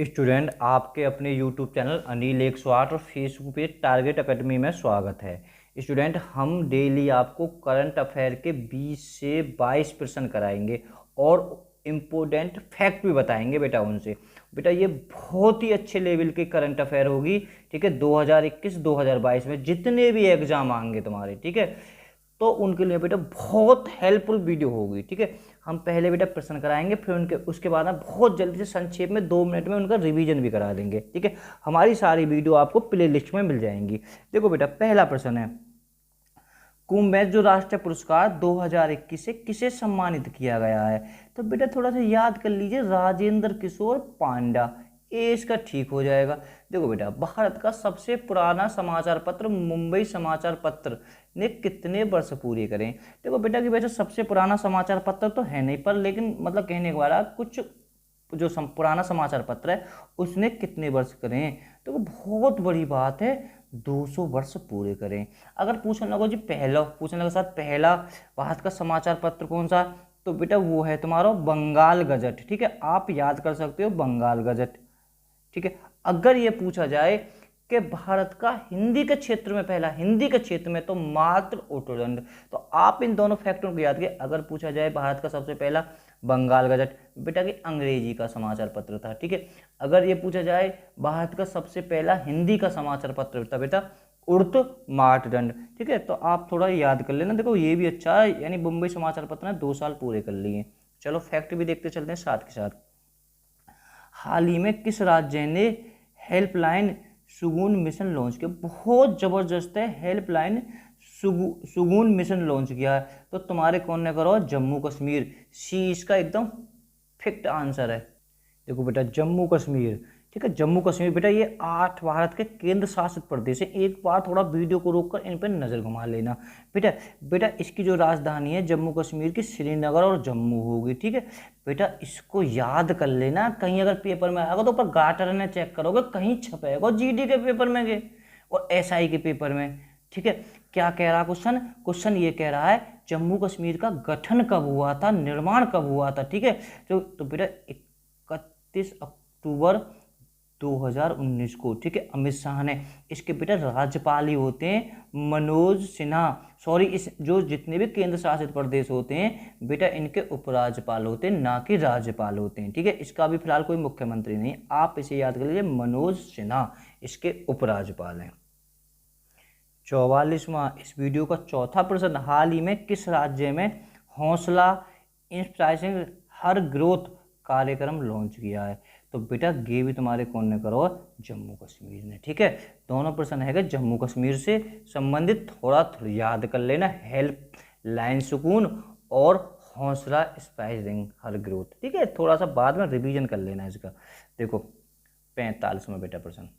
Student, आपके अपने YouTube channel Anil 108 और फेसबुक पेज टारगेट एकेडमी में स्वागत है। स्टूडेंट, हम डेली आपको करंट अफेयर के 20 से 22% कराएंगे और इम्पोर्टेंट फैक्ट भी बताएंगे बेटा उनसे। बेटा ये बहुत ही अच्छे लेवल की करंट अफेयर होगी, ठीक है। 2021-2022 में जितने भी एग्जाम आएंगे तुम्हारे, ठीक है, तो उनके लिए बेटा बहुत हेल्पफुल वीडियो होगी, ठीक है। हम पहले बेटा प्रश्न कराएंगे, फिर उनके उसके बाद हम बहुत जल्दी से संक्षेप में 2 मिनट में उनका रिवीजन भी करा देंगे, ठीक है। हमारी सारी वीडियो आपको प्ले लिस्ट में मिल जाएंगी। देखो बेटा, पहला प्रश्न है, कुंभमेज राष्ट्रीय पुरस्कार 2021 से किसे सम्मानित किया गया है? तो बेटा थोड़ा सा याद कर लीजिए, राजेंद्र किशोर पांडा। ये इसका ठीक हो जाएगा। देखो बेटा, भारत का सबसे पुराना समाचार पत्र मुंबई समाचार पत्र ने कितने वर्ष पूरे करें? देखो बेटा कि वैसे सबसे पुराना समाचार पत्र तो है नहीं, पर लेकिन मतलब कहने के बाद कुछ जो पुराना समाचार पत्र है उसने कितने वर्ष करें, तो बहुत बड़ी बात है, 200 वर्ष पूरे करें। अगर पूछने लगो जी पहला, पूछने लगे साथ पहला भारत का समाचार पत्र कौन सा, तो बेटा वो है तुम्हारा बंगाल गजट, ठीक है। आप याद कर सकते हो बंगाल गजट, ठीक है। अगर ये पूछा जाए कि भारत का हिंदी के क्षेत्र में पहला, हिंदी के क्षेत्र में, तो मात्र ओटोदंड। तो आप इन दोनों फैक्टरों को याद किए। अगर पूछा जाए भारत का सबसे पहला बंगाल गजट, बेटा कि अंग्रेजी का समाचार पत्र था, ठीक है। अगर ये पूछा जाए भारत का सबसे पहला हिंदी का समाचार पत्र था बेटा उर्त मार्तंड, ठीक है। तो आप थोड़ा याद कर लेना। देखो ये भी अच्छा है, यानी मुंबई समाचार पत्र ने 2 साल पूरे कर लिए। चलो फैक्ट भी देखते चलते हैं साथ के साथ। हाल ही में किस राज्य ने हेल्पलाइन सुगुन मिशन लॉन्च किया? बहुत जबरदस्त है, हेल्पलाइन सुगुन मिशन लॉन्च किया है। तो तुम्हारे कौन ने करो? जम्मू कश्मीर। सी इसका एकदम फिक्ट आंसर है। देखो बेटा जम्मू कश्मीर, ठीक है। जम्मू कश्मीर बेटा ये 8 भारत के केंद्र शासित प्रदेश है। एक बार थोड़ा वीडियो को रोककर इन पर नज़र घुमा लेना बेटा। बेटा इसकी जो राजधानी है जम्मू कश्मीर की, श्रीनगर और जम्मू होगी, ठीक है। बेटा इसको याद कर लेना, कहीं अगर पेपर में आएगा तो ऊपर गाटर ने चेक करोगे, कहीं छपेगा जीडी के पेपर में के और एसआई के पेपर में, ठीक है। क्या कह रहा क्वेश्चन? क्वेश्चन ये कह रहा है जम्मू कश्मीर का गठन कब हुआ था, निर्माण कब हुआ था, ठीक है। तो बेटा 31 अक्टूबर 2019 को, ठीक है, अमित शाह ने। इसके बेटा राज्यपाल ही होते हैं मनोज सिन्हा। सॉरी, इस जो जितने भी केंद्र शासित प्रदेश होते हैं बेटा इनके उपराज्यपाल होते हैं, ना कि राज्यपाल होते हैं, ठीक है। इसका भी फिलहाल कोई मुख्यमंत्री नहीं, आप इसे याद कर लीजिए, मनोज सिन्हा इसके उपराज्यपाल हैं। 44वां इस वीडियो का चौथा प्रश्न, हाल ही में किस राज्य में हौसला इंस्पायरिंग हर ग्रोथ कार्यक्रम लॉन्च किया है? तो बेटा ये भी तुम्हारे कौन ने करो? जम्मू कश्मीर ने, ठीक है। दोनों प्रश्न है जम्मू कश्मीर से संबंधित, थोड़ा याद कर लेना, हेल्प लाइन सुकून और हौसला इंस्पायरिंग हर ग्रोथ, ठीक है। थोड़ा सा बाद में रिवीजन कर लेना इसका। देखो 45वां बेटा प्रश्न,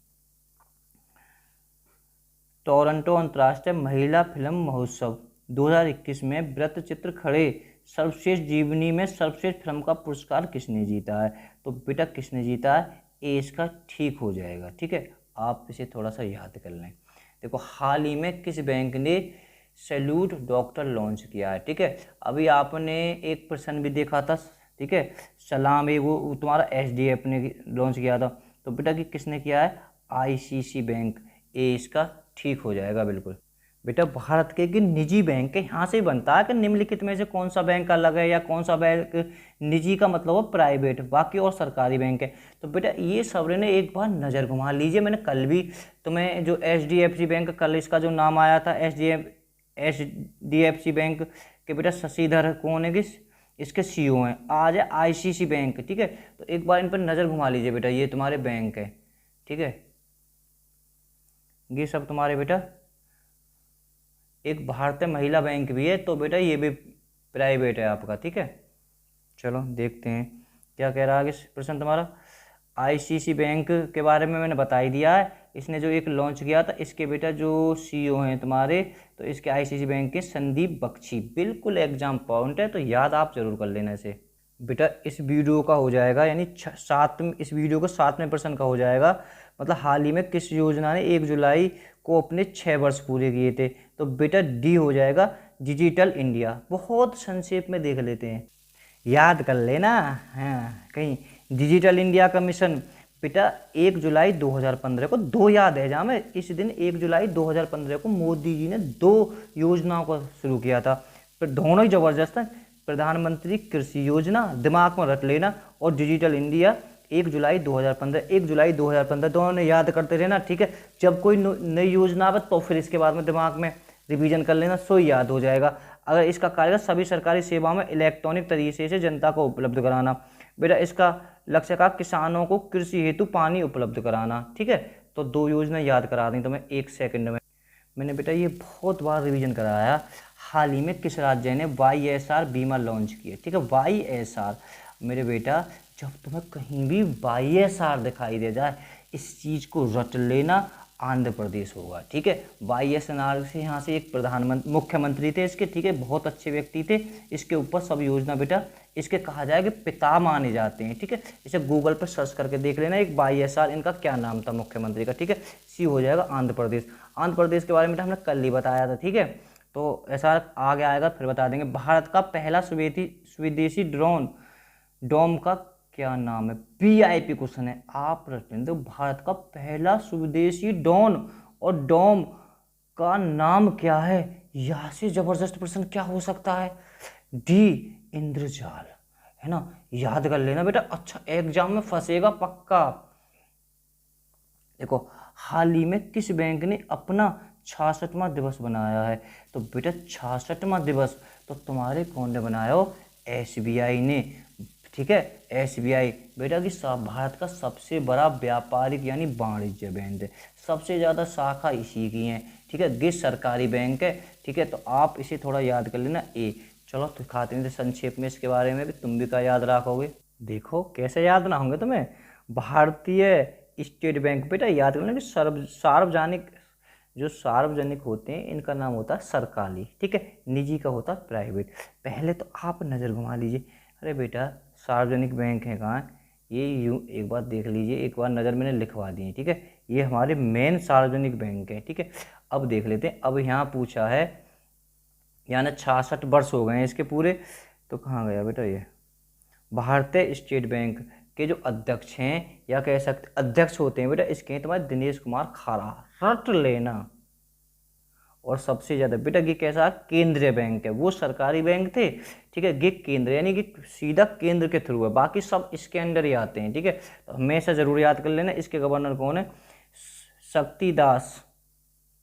टोरंटो अंतर्राष्ट्रीय महिला फिल्म महोत्सव 2021 में वृत्तचित्र खड़े सर्वश्रेष्ठ जीवनी में सर्वश्रेष्ठ फिल्म का पुरस्कार किसने जीता है? तो बेटा किसने जीता है? ए इसका ठीक हो जाएगा, ठीक है। आप इसे थोड़ा सा याद कर लें। देखो हाल ही में किस बैंक ने सैल्यूट डॉक्टर लॉन्च किया है, ठीक है। अभी आपने एक प्रश्न भी देखा था, ठीक है, सलाम वो तुम्हारा एसडीएफ ने लॉन्च किया था। तो बेटा कि किसने किया है? ICC bank. ए इसका ठीक हो जाएगा बिल्कुल। बेटा भारत के एक निजी बैंक है, यहाँ से ही बनता है कि निम्नलिखित में से कौन सा बैंक अलग है या कौन सा बैंक निजी का मतलब है प्राइवेट, बाकी और सरकारी बैंक है। तो बेटा ये सबरे ने एक बार नज़र घुमा लीजिए। मैंने कल भी तुम्हें जो एचडीएफसी बैंक, कल इसका जो नाम आया था एचडीएफसी बैंक के बेटा शशिधर कौन है कि इसके सीईओ हैं, आज है आईसीसी बैंक, ठीक है। तो एक बार इन पर नज़र घुमा लीजिए बेटा, ये तुम्हारे बैंक है, ठीक है। ये सब तुम्हारे बेटा, एक भारतीय महिला बैंक भी है, तो बेटा ये भी प्राइवेट है आपका, ठीक है। चलो देखते हैं क्या कह रहा है आगे प्रश्न तुम्हारा। आईसीसी बैंक के बारे में मैंने बता ही दिया है, इसने जो एक लॉन्च किया था, इसके बेटा जो सीईओ हैं तुम्हारे, तो इसके आईसीसी बैंक के संदीप बख्शी। बिल्कुल एग्जाम पॉइंट है, तो याद आप जरूर कर लेना इसे। बेटा इस वीडियो का हो जाएगा, यानी इस वीडियो को 7वें प्रश्न का हो जाएगा। मतलब हाल ही में किस योजना ने 1 जुलाई को अपने 6 वर्ष पूरे किए थे? तो बेटा डी हो जाएगा, डिजिटल इंडिया। बहुत संक्षेप में देख लेते हैं, याद कर लेना। हाँ, कहीं डिजिटल इंडिया का मिशन बेटा 1 जुलाई 2015 को, दो याद है जहाँ में, इस दिन 1 जुलाई 2015 को मोदी जी ने 2 योजनाओं को शुरू किया था, फिर दोनों ही जबरदस्त हैं। प्रधानमंत्री कृषि योजना, दिमाग में रट लेना, और डिजिटल इंडिया 1 जुलाई 2015, 1 जुलाई 2015 दोनों ने याद करते रहना, ठीक है। जब कोई नई योजना आवे तो फिर इसके बाद में दिमाग में रिवीजन कर लेना, सो याद हो जाएगा। अगर इसका कार्य सभी सरकारी सेवाओं में इलेक्ट्रॉनिक तरीके से जनता को उपलब्ध कराना। बेटा इसका लक्ष्य का किसानों को कृषि हेतु पानी उपलब्ध कराना, ठीक है। तो 2 योजना याद करा दी तो मैं 1 सेकंड में। मैंने बेटा ये बहुत बार रिवीजन कराया। हाल ही में किस राज्य ने YSR बीमा लॉन्च किया, ठीक है, YSR। मेरे बेटा जब तुम्हें कहीं भी YSR दिखाई दे जाए, इस चीज़ को रट लेना, आंध्र प्रदेश होगा, ठीक है। YSR से यहाँ से एक प्रधानमंत्री, मुख्यमंत्री थे इसके, ठीक है, बहुत अच्छे व्यक्ति थे। इसके ऊपर सब योजना बेटा इसके कहा जाए कि पिता माने जाते हैं, ठीक है। इसे गूगल पर सर्च करके देख लेना, एक YSR इनका क्या नाम था मुख्यमंत्री का, ठीक है। सी हो जाएगा आंध्र प्रदेश। आंध्र प्रदेश के बारे में हमने कल ही बताया था, ठीक है। तो ऐसा आगे आएगा फिर बता देंगे। भारत का पहला स्वदेशी डोम का क्या नाम है? VIP क्वेश्चन है, आप रख लें। तो भारत का पहला स्वदेशी ड्रोन और डोम का नाम क्या है? यहाँ से जबरदस्त प्रश्न क्या हो सकता है? डी इंद्रजाल, है ना, याद कर लेना बेटा, अच्छा एग्जाम में फंसेगा पक्का। देखो हाल ही में किस बैंक ने अपना 66वां दिवस बनाया है? तो बेटा 66वां दिवस तो तुम्हारे कौन ने बनाया हो? SBI ने, ठीक है। SBI बेटा की भारत का सबसे बड़ा व्यापारिक यानी वाणिज्य बैंक है, सबसे ज़्यादा शाखा इसी की हैं, ठीक है। गैर सरकारी बैंक है, ठीक है। तो आप इसे थोड़ा याद कर लेना। चलो दिखाते हैं संक्षेप में इसके बारे में भी, तुम भी क्या याद रखोगे। देखो कैसे याद ना होंगे तुम्हें। भारतीय स्टेट बैंक बेटा याद कर लेना कि सार्वजनिक, जो सार्वजनिक होते हैं इनका नाम होता है सरकारी, ठीक है, निजी का होता है प्राइवेट। पहले तो आप नज़र घुमा लीजिए, अरे बेटा सार्वजनिक बैंक है कहाँ, ये यूँ एक बार देख लीजिए, एक बार नज़र मैंने लिखवा दी है, ठीक है। ये हमारे मेन सार्वजनिक बैंक है, ठीक है। अब देख लेते हैं, अब यहाँ पूछा है, यानी 66 वर्ष हो गए हैं इसके पूरे। तो कहाँ गया बेटा ये? भारतीय स्टेट बैंक के जो अध्यक्ष हैं, या कह सकते अध्यक्ष होते हैं बेटा इसके, तुम्हारे दिनेश कुमार खारा, रट लेना। और सबसे ज़्यादा बेटा ये कैसा केंद्रीय बैंक है, वो सरकारी बैंक थे, ठीक है। ये केंद्र यानी कि सीधा केंद्र के थ्रू है, बाकी सब इसके अंडर ही आते हैं, ठीक है। तो हमेशा जरूर याद कर लेना। इसके गवर्नर कौन है? शक्तिदास,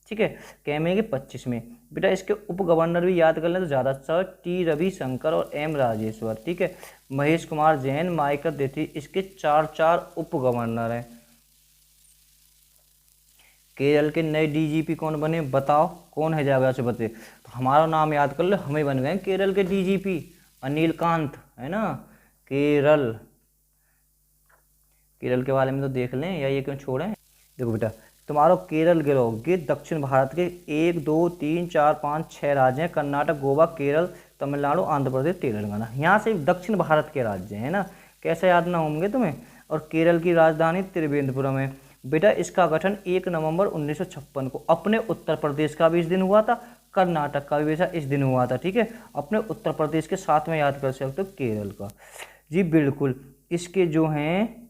ठीक है। कैमरे के 25 में बेटा इसके उप गवर्नर भी याद कर लें तो ज़्यादा अच्छा, T रविशंकर और M राजेश्वर, ठीक है। महेश कुमार जैन, माइकल देती, इसके 4 उप गवर्नर हैं। केरल के नए DGP कौन बने बताओ, कौन है जाएगा से बते। तो हमारा नाम याद कर लो, हमें बन गए केरल के DGP अनिल कांत, है ना। केरल के बारे में तो देख लें, या ये क्यों छोड़ें। देखो बेटा तुम्हारा केरल गिरोह ये दक्षिण भारत के 1 2 3 4 5 6 राज्य हैं, कर्नाटक, गोवा, केरल, तमिलनाडु, आंध्र प्रदेश, तेलंगाना। यहाँ से दक्षिण भारत के राज्य हैं ना, कैसे याद ना होंगे तुम्हें। और केरल की राजधानी त्रिवेंद्रपुरम है। बेटा इसका गठन 1 नवंबर 1956 को, अपने उत्तर प्रदेश का भी इस दिन हुआ था, कर्नाटक का भी वैसा इस दिन हुआ था, ठीक है। अपने उत्तर प्रदेश के साथ में याद कर सकते हो केरल का, जी बिल्कुल। इसके जो हैं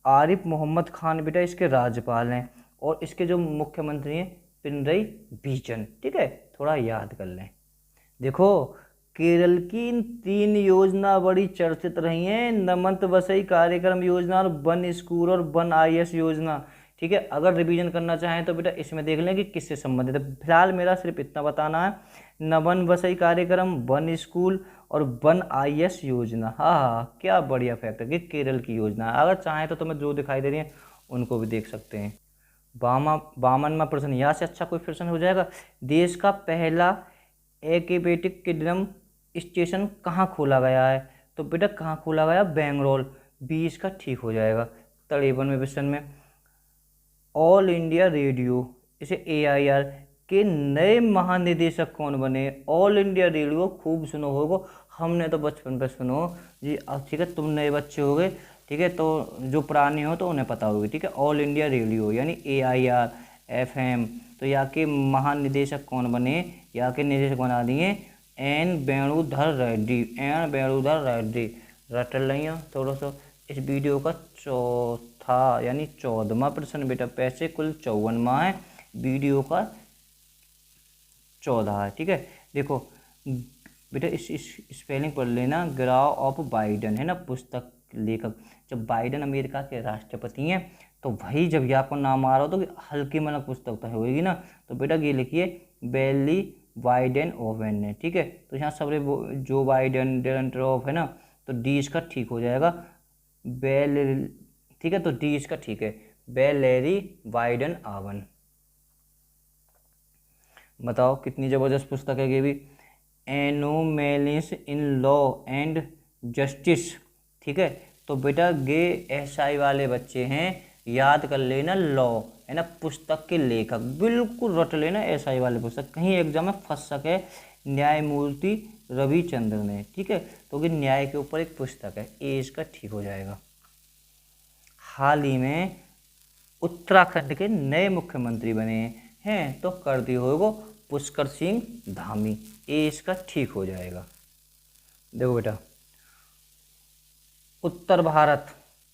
आरिफ मोहम्मद खान बेटा इसके राज्यपाल हैं, और इसके जो मुख्यमंत्री हैं पिनरई विजयन, ठीक है, थोड़ा याद कर लें। देखो केरल की इन 3 योजना बड़ी चर्चित रही हैं, नमंत वसई कार्यक्रम योजना और वन स्कूल और वन IS योजना, ठीक है। अगर रिवीजन करना चाहें तो बेटा इसमें देख लें कि किससे संबंधित है। फिलहाल मेरा सिर्फ इतना बताना है, नमन वसई कार्यक्रम, वन स्कूल और वन IS योजना। हाँ क्या बढ़िया फैक्ट है कि केरल की योजना है। अगर चाहें तो तुम्हें जो दिखाई दे रही है उनको भी देख सकते हैं। 52वां प्रश्न, यहाँ से अच्छा कोई प्रश्न हो जाएगा। देश का पहला एक्वेटिक किंगडम स्टेशन कहाँ खोला गया है? तो बेटा कहाँ खोला गया? बेंगलोर। 20 का ठीक हो जाएगा। 53वें क्वेश्चन में, ऑल इंडिया रेडियो इसे AIR के नए महानिदेशक कौन बने? ऑल इंडिया रेडियो खूब सुनो होगा, हमने तो बचपन पे सुनो जी, अब ठीक है तुम नए बच्चे हो गए, ठीक है, तो जो पुराने हो तो उन्हें पता होगी, ठीक है। ऑल इंडिया रेडियो यानी AIR FM। तो यहाँ के महानिदेशक कौन बने? यहाँ के निदेशक बना दिए N वेणुधर रेड्डी, रट लिया थोड़ा सा। इस वीडियो का चौथा यानी 14वां प्रश्न बेटा। पैसे कुल 54वां है, वीडियो का 14 है। ठीक है, देखो बेटा इस स्पेलिंग पढ़ लेना, ग्राफ ऑफ बाइडन है ना पुस्तक लेखक। जब बाइडन अमेरिका के राष्ट्रपति हैं तो वही जब ये आपको नाम आ रहा हो तो हल्की मन पुस्तक तो होगी ना, तो बेटा ये लिखिए बेली बाइडेन ओवन ने। ठीक है, तो यहाँ सब जो बाइडन डेंट्रॉफ है ना, तो डी इसका ठीक हो जाएगा बेल। ठीक है, तो डी इसका ठीक है, बेलेरी बाइडन आवन। बताओ कितनी जबरदस्त पुस्तक है ये भी। एनोमेलिस इन लॉ एंड जस्टिस। ठीक है, तो बेटा ये एसआई वाले बच्चे हैं, याद कर लेना लॉ है ना पुस्तक के लेखक, बिल्कुल रट लेना एसआई वाले पुस्तक, कहीं एग्जाम में फंस सके। न्यायमूर्ति रविचंद्र ने। ठीक है, तो ये न्याय के ऊपर एक पुस्तक है, ए इसका ठीक हो जाएगा। हाल ही में उत्तराखंड के नए मुख्यमंत्री बने हैं, तो कर दी होगा पुष्कर सिंह धामी, ए इसका ठीक हो जाएगा। देखो बेटा उत्तर भारत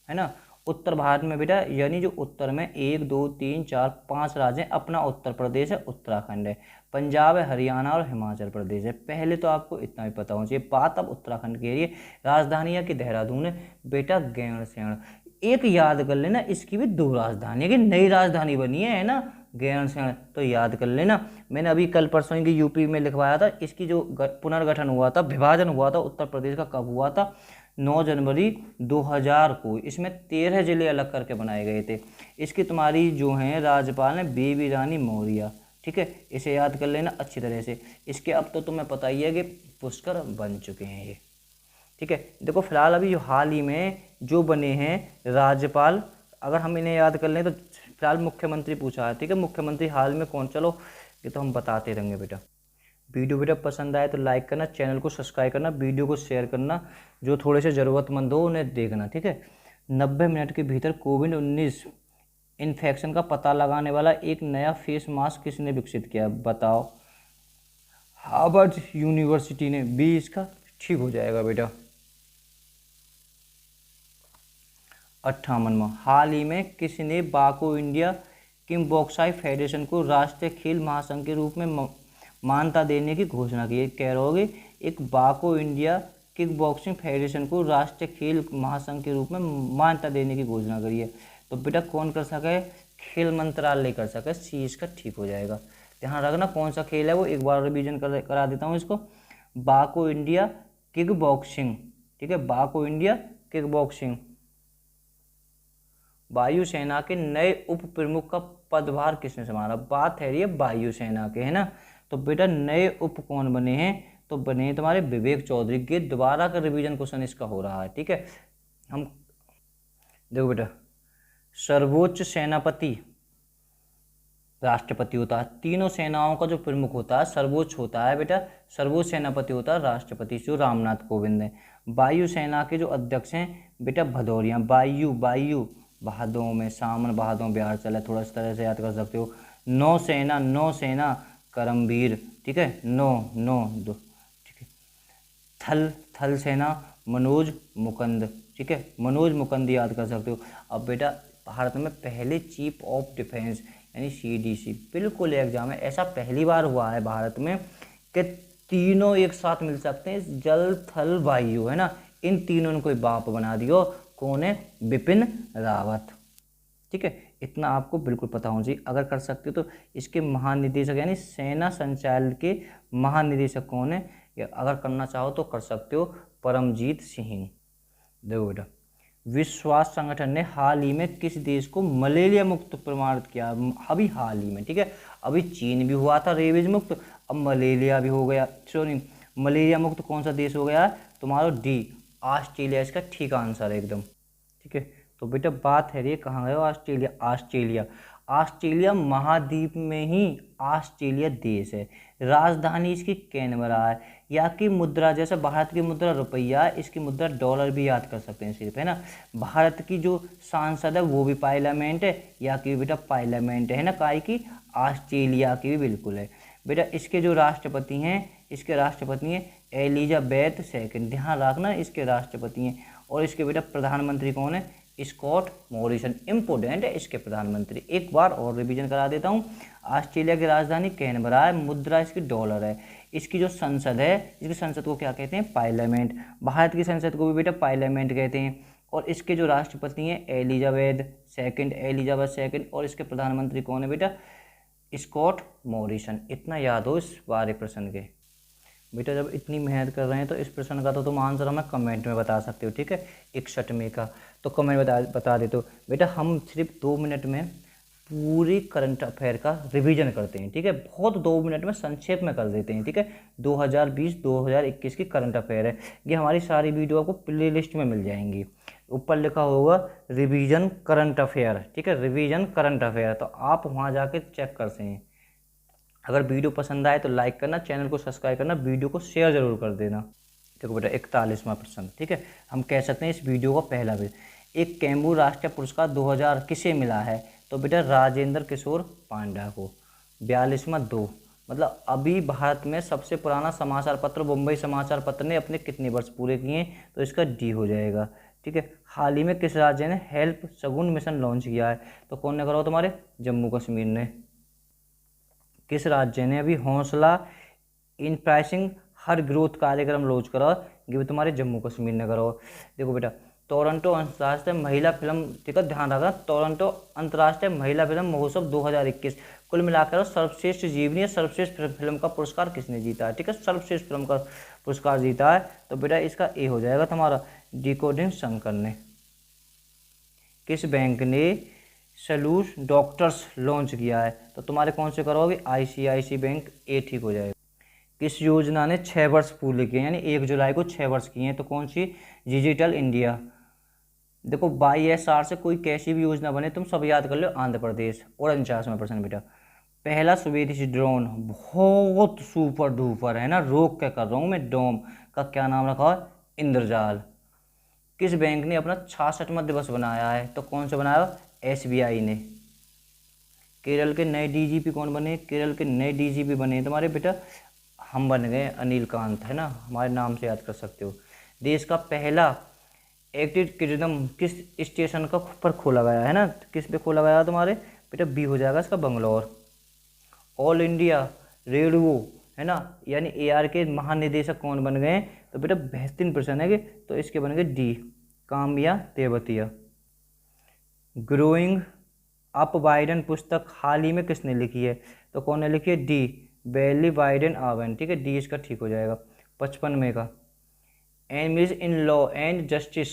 है ना, उत्तर भारत में बेटा यानी जो उत्तर में 1 2 3 4 5 राज्य हैं, अपना उत्तर प्रदेश है, उत्तराखंड है, पंजाब है, हरियाणा और हिमाचल प्रदेश है। पहले तो आपको इतना भी पता होना चाहिए। बात अब उत्तराखंड के लिए, राजधानी है कि देहरादून है बेटा, गैरसैंण। एक याद कर लेना, इसकी भी 2 राजधानी है कि नई राजधानी बनी है ना गैरसैंण, तो याद कर लेना। मैंने अभी कल परसों की यूपी में लिखवाया था, इसकी जो पुनर्गठन हुआ था, विभाजन हुआ था उत्तर प्रदेश का, कब हुआ था 9 जनवरी 2000 को। इसमें 13 जिले अलग करके बनाए गए थे। इसकी तुम्हारी जो हैं राज्यपाल हैं बेबी रानी मौर्य। ठीक है, इसे याद कर लेना अच्छी तरह से। इसके अब तो तुम्हें पता ही है कि पुष्कर बन चुके हैं ये। ठीक है, देखो फिलहाल अभी जो हाल ही में जो बने हैं राज्यपाल, अगर हम इन्हें याद कर लें तो फिलहाल मुख्यमंत्री पूछा है। ठीक है, मुख्यमंत्री हाल में कौन, चलो ये तो हम बताते रहेंगे बेटा। वीडियो बेटा पसंद आए तो लाइक करना, चैनल को सब्सक्राइब करना, वीडियो को शेयर करना, जो थोड़े से ज़रूरतमंद हो उन्हें देखना। ठीक है, 90 मिनट के भीतर कोविड-19 इन्फेक्शन का पता लगाने वाला एक नया फेस मास्क किसने विकसित किया, बताओ। हार्वर्ड यूनिवर्सिटी ने, बी इसका ठीक हो जाएगा बेटा। 58वां, हाल ही में किसने बाको इंडिया किक बॉक्साई फेडरेशन को राष्ट्रीय खेल महासंघ के रूप में मान्यता देने की घोषणा की है। कह रहोगे एक बाको इंडिया किक बॉक्सिंग फेडरेशन को राष्ट्रीय खेल महासंघ के रूप में मान्यता देने की घोषणा करी है, तो बेटा कौन कर सके, खेल मंत्रालय कर सके, सी इसका ठीक हो जाएगा। ध्यान रखना कौन सा खेल है वो, एक बार रिवीजन करा देता हूँ इसको। बाको इंडिया किक बॉक्सिंग। ठीक है, बाको इंडिया किक बॉक्सिंग। वायुसेना के नए उप प्रमुख का पदभार किसने संभाला, बात है ये वायुसेना के है ना, तो बेटा नए उप कौन बने हैं, तो बने हैं तुम्हारे विवेक चौधरी के। दोबारा का रिवीजन क्वेश्चन इसका हो रहा है। ठीक है, हम देखो बेटा सर्वोच्च सेनापति राष्ट्रपति होता है, तीनों सेनाओं का जो प्रमुख होता है सर्वोच्च होता है बेटा, सर्वोच्च सेनापति होता है राष्ट्रपति, जो रामनाथ कोविंद है। वायुसेना के जो अध्यक्ष हैं बेटा भदौरिया, वायु बहादुरों में सामन बहादुर बिहार चला, थोड़ा इस तरह से याद कर सकते हो। नौसेना करमवीर। ठीक है, दो। ठीक है, थल सेना मनोज मुकुंद। ठीक है, मनोज मुकुंद याद कर सकते हो। अब बेटा भारत में पहले चीफ ऑफ डिफेंस यानी CDC, बिल्कुल एग्जाम है, ऐसा पहली बार हुआ है भारत में कि तीनों एक साथ मिल सकते हैं, जल थल वायु है ना, इन तीनों ने कोई बाप बना दियो, कौन है, बिपिन रावत। ठीक है, इतना आपको बिल्कुल पता होना चाहिए। अगर कर सकते हो तो इसके महानिदेशक यानी सेना संचालन के महानिदेशक कौन है, या अगर करना चाहो तो कर सकते हो, परमजीत सिंह। देखो बेटा विश्व स्वास्थ्य संगठन ने हाल ही में किस देश को मलेरिया मुक्त प्रमाणित किया, अभी हाल ही में। ठीक है, अभी चीन भी हुआ था रेबीज मुक्त, अब मलेरिया भी हो गया, सॉरी मलेरिया मुक्त कौन सा देश हो गया है तुम्हारा, डी ऑस्ट्रेलिया इसका ठीक आंसर है एकदम। ठीक है, तो बेटा बात है ये कहाँ गए ऑस्ट्रेलिया। ऑस्ट्रेलिया महाद्वीप में ही ऑस्ट्रेलिया देश है, राजधानी इसकी कैनबरा है। यहाँ की मुद्रा जैसे भारत की मुद्रा रुपया है, इसकी मुद्रा डॉलर भी याद कर सकते हैं सिर्फ, है ना। भारत की जो सांसद है वो भी पार्लियामेंट है, यहाँ की बेटा पार्लियामेंट है ना, काय की ऑस्ट्रेलिया की भी बिल्कुल है बेटा। इसके जो राष्ट्रपति हैं, इसके राष्ट्रपति हैं एलिजाबेथ II, ध्यान रखना इसके राष्ट्रपति हैं। और इसके बेटा प्रधानमंत्री कौन है? Scott Morrison. इंपोर्टेंट है इसके प्रधानमंत्री। एक बार और रिवीजन करा देता हूँ। ऑस्ट्रेलिया की राजधानी कैनबरा है, मुद्रा इसकी डॉलर है। इसकी जो संसद है, इसकी संसद को क्या कहते हैं? पार्लियामेंट। भारत की संसद को भी बेटा पार्लियामेंट कहते हैं। और इसके जो राष्ट्रपति हैं एलिजाबेथ सेकंड, और इसके प्रधानमंत्री कौन है बेटा? Scott Morrison. इतना याद हो इस बारे प्रश्न के। बेटा जब इतनी मेहनत कर रहे हैं तो इस प्रश्न का तो तुम आंसर हमें कमेंट में बता सकते हो, ठीक है? 61वें का तो कमेंट बता देते हो। बेटा हम सिर्फ 2 मिनट में पूरी करंट अफेयर का रिवीजन करते हैं, ठीक है? बहुत 2 मिनट में संक्षेप में कर देते हैं, ठीक है? 2020-2021 की करंट अफेयर है। ये हमारी सारी वीडियो आपको प्ले लिस्ट में मिल जाएंगी। ऊपर लिखा होगा रिवीजन करंट अफेयर, ठीक है? रिवीजन करंट अफेयर, तो आप वहाँ जाके चेक कर सकते हैं। अगर वीडियो पसंद आए तो लाइक करना, चैनल को सब्सक्राइब करना, वीडियो को शेयर जरूर कर देना। देखो बेटा 41वां प्रश्न, ठीक है? हम कह सकते हैं इस वीडियो का पहला वीडियो। एक कैम्बू राष्ट्रीय पुरस्कार 2000 किसे मिला है? तो बेटा राजेंद्र किशोर पांड्या को। 42वां 2, मतलब अभी भारत में सबसे पुराना समाचार पत्र मुंबई समाचार पत्र ने अपने कितने वर्ष पूरे किए? तो इसका डी हो जाएगा, ठीक है? हाल ही में किस राज्य ने हेल्प शगुन मिशन लॉन्च किया है? तो कौन ने करा? तुम्हारे जम्मू कश्मीर ने। किस राज्य ने अभी हौसला इन प्राइसिंग हर ग्रोथ कार्यक्रम लॉन्च करा? ये भी तुम्हारे जम्मू कश्मीर ने करा। देखो बेटा टोरंटो अंतर्राष्ट्रीय महिला फिल्म, ठीक है ध्यान रखना, टोरंटो अंतर्राष्ट्रीय महिला फिल्म महोत्सव 2021 कुल मिलाकर सर्वश्रेष्ठ जीवनी या सर्वश्रेष्ठ फिल्म का पुरस्कार किसने जीता है? ठीक है, सर्वश्रेष्ठ फिल्म का पुरस्कार जीता है। तो बेटा इसका ए हो जाएगा तुम्हारा डिकोडिंग शंकर ने। किस बैंक ने सलूस डॉक्टर्स लॉन्च किया है? तो तुम्हारे कौन से करोगे? ICICI बैंक, ए ठीक हो जाएगा। किस योजना ने 6 वर्ष पूरे किए, यानी 1 जुलाई को 6 वर्ष किए हैं? तो कौन सी? Digital India. देखो YSR से कोई कैसी भी योजना बने तुम सब याद कर लो। आंध्र प्रदेश। 49% बेटा पहला स्वदेशी ड्रोन, बहुत सुपर डुपर है ना, रोक के कर रहा हूँ मैं, डोम का क्या नाम रखा है? इंद्रजाल। किस बैंक ने अपना 66वां दिवस बनाया है? तो कौन सा बनाया? SBI ने। केरल के नए DGP कौन बने? केरल के नए DGP बने तुम्हारे बेटा, हम बन गए अनिल कांत, है ना, हमारे नाम से याद कर सकते हो। देश का पहला एक्टिव किंगडम किस स्टेशन का पर खोला गया है ना, किस पे खोला गया तुम्हारे बेटा? बी हो जाएगा इसका बंगलौर। ऑल इंडिया रेडियो, है ना, यानी AR के महानिदेशक कौन बन गए? तो बेटा बेहतरीन प्रश्न है कि, तो इसके बन गए D, Kamiya Tewatia. Growing up Biden पुस्तक हाल ही में किसने लिखी है? तो कौन ने लिखी है? डी, बेली बाइडेन आवन, ठीक है, डी इसका ठीक हो जाएगा। 55वें का enemies in law and justice,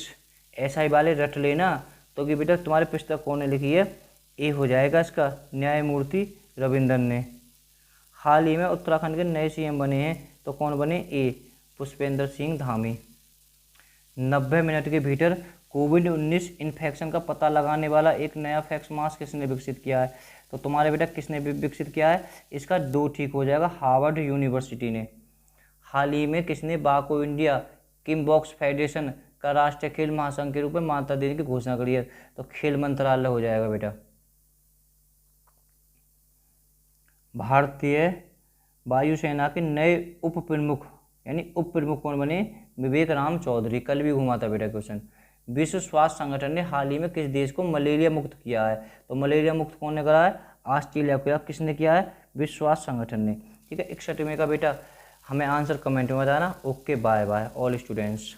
SI वाले रट लेना। तो कि बेटा तुम्हारे पुस्तक कौन ने लिखी है? ए हो जाएगा इसका न्यायमूर्ति रविंद्रन ने। हाल ही में उत्तराखंड के नए CM बने हैं, तो कौन बने? ए, पुष्पेंद्र सिंह धामी। 90 मिनट के भीतर कोविड-19 इन्फेक्शन का पता लगाने वाला एक नया फैक्स मास्क किसने विकसित किया है? तो तुम्हारे बेटा किसने विकसित किया है? इसका दो ठीक हो जाएगा, हार्वर्ड यूनिवर्सिटी ने। हाल ही में किसने बाको इंडिया किम बॉक्स फेडरेशन का राष्ट्रीय खेल महासंघ के रूप में मान्यता देने की घोषणा करी है? तो खेल मंत्रालय हो जाएगा बेटा। भारतीय वायुसेना के नए उप प्रमुख, यानी उप प्रमुख कौन बने? विवेक राम चौधरी। कल भी घुमा था बेटा क्वेश्चन। विश्व स्वास्थ्य संगठन ने हाल ही में किस देश को मलेरिया मुक्त किया है? तो मलेरिया मुक्त कौन ने करा है? ऑस्ट्रेलिया को। किसने किया है? विश्व स्वास्थ्य संगठन ने, ठीक है। 61वें का बेटा हमें आंसर कमेंट में बताना। Okay, bye bye all students.